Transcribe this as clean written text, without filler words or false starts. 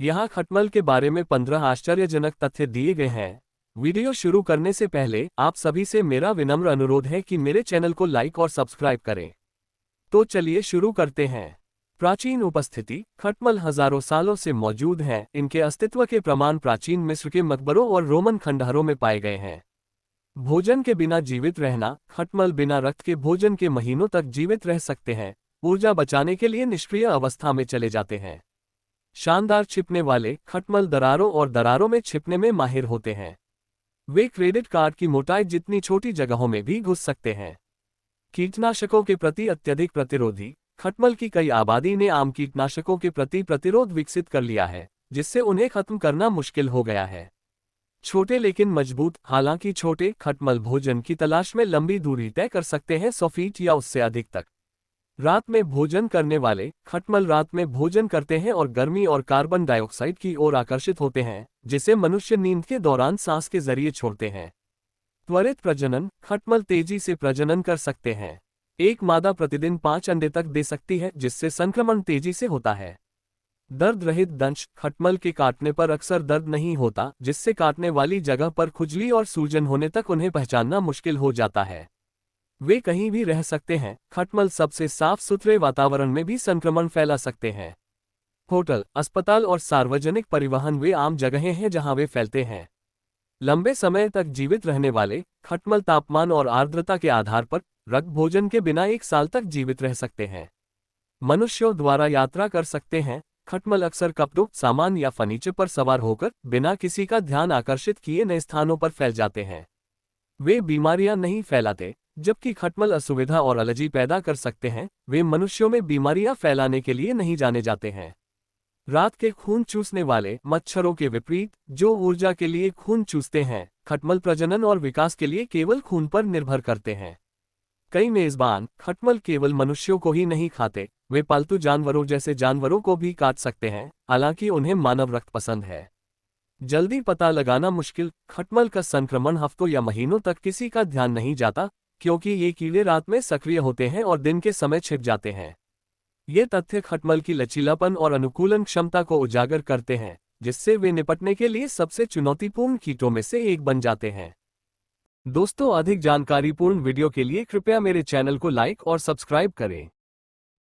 यहाँ खटमल के बारे में 15 आश्चर्यजनक तथ्य दिए गए हैं। वीडियो शुरू करने से पहले आप सभी से मेरा विनम्र अनुरोध है कि मेरे चैनल को लाइक और सब्सक्राइब करें। तो चलिए शुरू करते हैं। प्राचीन उपस्थिति। खटमल हजारों सालों से मौजूद हैं। इनके अस्तित्व के प्रमाण प्राचीन मिस्र के मकबरों और रोमन खंडहरों में पाए गए हैं। भोजन के बिना जीवित रहना। खटमल बिना रक्त के भोजन के महीनों तक जीवित रह सकते हैं। ऊर्जा बचाने के लिए निष्क्रिय अवस्था में चले जाते हैं। शानदार छिपने वाले। खटमल दरारों और दरारों में छिपने में माहिर होते हैं। वे क्रेडिट कार्ड की मोटाई जितनी छोटी जगहों में भी घुस सकते हैं। कीटनाशकों के प्रति अत्यधिक प्रतिरोधी। खटमल की कई आबादी ने आम कीटनाशकों के प्रति प्रतिरोध विकसित कर लिया है, जिससे उन्हें खत्म करना मुश्किल हो गया है। छोटे लेकिन मजबूत। हालांकि छोटे खटमल भोजन की तलाश में लंबी दूरी तय कर सकते हैं, 100 फीट या उससे अधिक तक। रात में भोजन करने वाले। खटमल रात में भोजन करते हैं और गर्मी और कार्बन डाइऑक्साइड की ओर आकर्षित होते हैं, जिसे मनुष्य नींद के दौरान सांस के जरिए छोड़ते हैं। त्वरित प्रजनन। खटमल तेजी से प्रजनन कर सकते हैं। एक मादा प्रतिदिन 5 अंडे तक दे सकती है, जिससे संक्रमण तेजी से होता है। दर्द रहित दंश। खटमल के काटने पर अक्सर दर्द नहीं होता, जिससे काटने वाली जगह पर खुजली और सूजन होने तक उन्हें पहचानना मुश्किल हो जाता है। वे कहीं भी रह सकते हैं। खटमल सबसे साफ सुथरे वातावरण में भी संक्रमण फैला सकते हैं। होटल, अस्पताल और सार्वजनिक परिवहन वे आम जगहें हैं जहां वे फैलते हैं। लंबे समय तक जीवित रहने वाले। खटमल तापमान और आर्द्रता के आधार पर रक्त भोजन के बिना 1 साल तक जीवित रह सकते हैं। मनुष्यों द्वारा यात्रा कर सकते हैं। खटमल अक्सर कपड़ों, सामान या फर्नीचर पर सवार होकर बिना किसी का ध्यान आकर्षित किए नए स्थानों पर फैल जाते हैं। वे बीमारियां नहीं फैलाते। जबकि खटमल असुविधा और एलर्जी पैदा कर सकते हैं, वे मनुष्यों में बीमारियां फैलाने के लिए नहीं जाने जाते हैं। रात के खून चूसने वाले। मच्छरों के विपरीत, जो ऊर्जा के लिए खून चूसते हैं, खटमल प्रजनन और विकास के लिए केवल खून पर निर्भर करते हैं। कई मेजबान। खटमल केवल मनुष्यों को ही नहीं खाते, वे पालतू जानवरों जैसे जानवरों को भी काट सकते हैं, हालांकि उन्हें मानव रक्त पसंद है। जल्दी पता लगाना मुश्किल। खटमल का संक्रमण हफ्तों या महीनों तक किसी का ध्यान नहीं जाता, क्योंकि ये कीड़े रात में सक्रिय होते हैं और दिन के समय छिप जाते हैं। ये तथ्य खटमल की लचीलापन और अनुकूलन क्षमता को उजागर करते हैं, जिससे वे निपटने के लिए सबसे चुनौतीपूर्ण कीटों में से एक बन जाते हैं। दोस्तों, अधिक जानकारीपूर्ण वीडियो के लिए कृपया मेरे चैनल को लाइक और सब्सक्राइब करें।